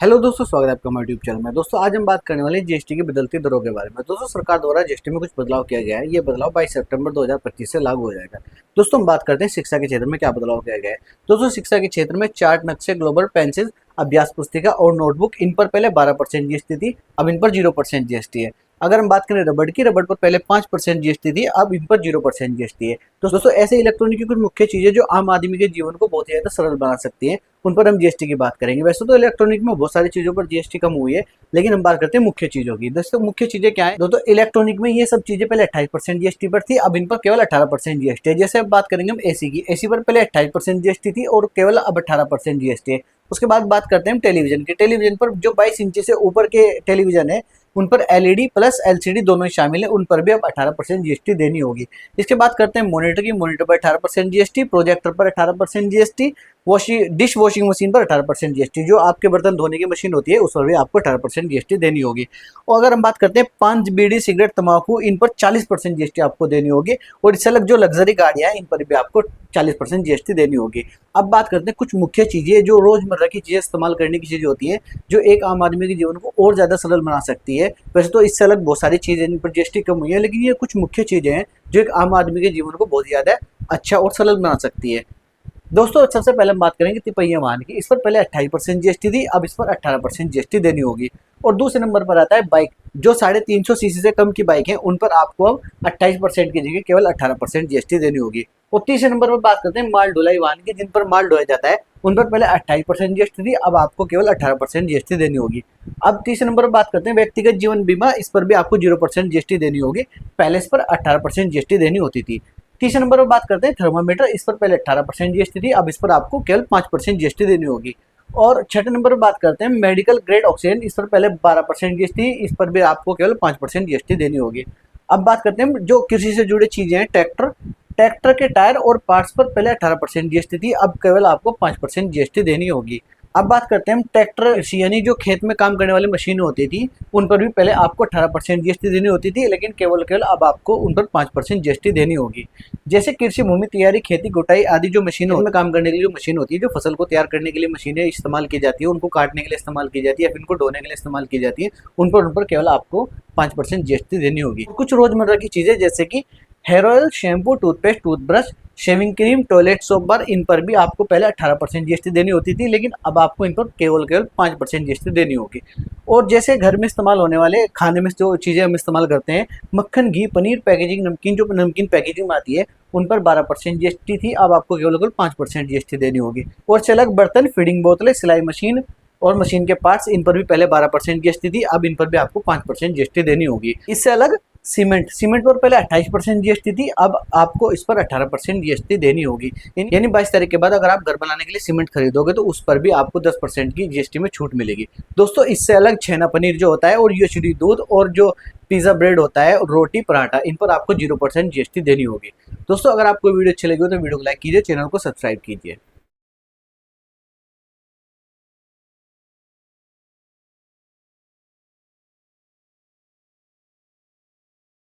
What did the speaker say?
Hello दोस्तों, स्वागत है आपका हमारे यूट्यूब चैनल में। दोस्तों आज हम बात करने वाले हैं जीएसटी की बदलती दरों के बारे में। दोस्तों सरकार द्वारा जीएसटी में कुछ बदलाव किया गया है। ये बदलाव 22 सितंबर 2025 से लागू हो जाएगा। दोस्तों हम बात करते हैं शिक्षा के क्षेत्र में क्या बदलाव किया गया है। दोस्तों शिक्षा के क्षेत्र में चार्ट, नक्शे, ग्लोबल पेंसिल, अभ्यास पुस्तिका और नोटबुक, इन पर पहले 12% जीएसटी थी, अब इन पर 0% जीएसटी है। अगर हम बात करें रबड़ की, रबड़ पर पहले 5% जीएसटी थी, अब इन पर 0% जीएसटी है। तो दोस्तों ऐसे इलेक्ट्रॉनिक की कुछ मुख्य चीजें जो आम आदमी के जीवन को बहुत ही ज्यादा सरल बना सकती हैं, उन पर हम जीएसटी की बात करेंगे। वैसे तो इलेक्ट्रॉनिक में बहुत सारी चीजों पर जीएसटी कम हुई है, लेकिन हम बात करते हैं मुख्य चीजों की। दोस्तों मुख्य चीजें क्या है? दोस्तों इलेक्ट्रॉनिक में ये सब चीजें पहले 28% जीएसटी पर थी, अब इन पर केवल 18% जीएसटी है। जैसे अब बात करेंगे हम एसी की, एसी पर पहले 28% जीएसटी थी और केवल अब 18% जीएसटी है। उसके बाद बात करते हैं हम टेलीविजन की। टेलीविजन पर जो 22 इंची से ऊपर के टेलीविजन है, उन पर एलईडी प्लस एलसीडी दोनों ही शामिल है, उन पर भी अब 18% जीएसटी देनी होगी। इसके बाद करते हैं मॉनिटर की। मॉनिटर पर 18% जीएसटी, प्रोजेक्टर पर 18% जीएसटी, डिश वॉशिंग मशीन पर 18% जीएसटी, जो आपके बर्तन धोने की मशीन होती है उस पर भी आपको 18% जीएसटी देनी होगी। और अगर हम बात करते हैं पान, बीड़ी, सिगरेट, तंबाकू, इन पर 40% जीएसटी आपको देनी होगी। और इससे अलग जो लग्जरी गाड़ियां हैं, इन पर भी आपको 40% जीएसटी देनी होगी। अब बात करते हैं कुछ मुख्य चीजें जो रोजमर्रा की चीजें इस्तेमाल करने की चीजें होती है, जो एक आम आदमी के जीवन को और ज्यादा सरल बना सकती है। वैसे तो इससे अलग बहुत सारी चीजें इन पर जीएसटी कम हुई है, लेकिन ये कुछ मुख्य चीजें हैं जो एक आम आदमी के जीवन को बहुत ज्यादा अच्छा और सरल बना सकती है। दोस्तों सबसे पहले हम बात करेंगे तिपहिया वाहन की। इस पर पहले 28% जीएसटी थी, अब इस पर 18% जीएसटी देनी होगी। और दूसरे नंबर पर आता है बाइक। जो 350 सीसी से कम की बाइक है, उन पर आपको अब 28% की जगह केवल 18% जीएसटी देनी होगी। और तीसरे नंबर पर बात करते हैं माल ढुलाई वाहन की। जिन पर माल ढोया जाता है, उन पर पहले 28% जीएसटी थी, अब आपको केवल 18% जीएसटी देनी होगी। अब तीसरे नंबर पर बात करते हैं व्यक्तिगत जीवन बीमा। इस पर भी आपको 0% जीएसटी देनी होगी, पहले इस पर 18% जीएसटी देनी होती थी। तीसरे नंबर पर बात करते हैं थर्मामीटर। इस पर पहले 18% जीएसटी थी, अब इस पर आपको केवल 5% जीएसटी देनी होगी। और छठे नंबर पर बात करते हैं मेडिकल ग्रेड ऑक्सीजन। इस पर पहले 12% जीएसटी, इस पर भी आपको केवल 5% जीएसटी देनी होगी। अब बात करते हैं जो कृषि से जुड़ी चीजें हैं, ट्रैक्टर। ट्रैक्टर के टायर और पार्ट्स पर पहले 18% जीएसटी थी, अब केवल आपको 5% जीएसटी देनी होगी। अब बात करते हैं हम ट्रैक्टर यानी जो खेत में काम करने वाली मशीनें होती थी, उन पर भी पहले आपको 18% जीएसटी देनी होती थी, लेकिन केवल अब आपको उन पर 5% जीएसटी देनी होगी। जैसे कृषि भूमि तैयारी, खेती गुटाई आदि जो मशीनों में काम करने के लिए जो मशीन होती है, जो फसल को तैयार करने के लिए मशीनें इस्तेमाल की जाती है, उनको काटने के लिए इस्तेमाल की जाती है, फिर उनको ढोने के लिए इस्तेमाल की जाती है, उन पर केवल आपको 5% जीएसटी देनी होगी। कुछ रोजमर्रा की चीजें जैसे कि hair oil, shampoo, toothpaste, toothbrush, shaving cream, toilet soap bar, इन पर भी आपको पहले 18% जीएसटी देनी होती थी, लेकिन अब आपको इन पर केवल 5% जीएसटी देनी होगी। और जैसे घर में इस्तेमाल होने वाले खाने में जो चीज़ें हम इस्तेमाल करते हैं, मक्खन, घी, पनीर, पैकेजिंग, नमकीन, जो नमकीन पैकेजिंग में आती है, उन पर 12% जीएसटी थी, अब आपको केवल 5% जीएसटी देनी होगी। और से अलग बर्तन, फीडिंग बोतलें, सिलाई मशीन और मशीन के पार्ट्स, इन पर भी पहले 12% जीएसटी थी, अब इन पर भी आपको 5% जीएसटी देनी होगी। इससे अलग सीमेंट पर पहले 28% जीएसटी थी, अब आपको इस पर 18% जीएसटी देनी होगी। यानी 22 तारीख के बाद अगर आप घर बनाने के लिए सीमेंट खरीदोगे, तो उस पर भी आपको 10% की जीएसटी में छूट मिलेगी। दोस्तों इससे अलग छेना पनीर जो होता है, और यूएचडी दूध, और जो पिज्जा ब्रेड होता है, रोटी, पराठा, इन पर आपको 0% जीएसटी देनी होगी। दोस्तों अगर आपको वीडियो अच्छी लगी हो तो वीडियो को लाइक कीजिए, चैनल को सब्सक्राइब कीजिए।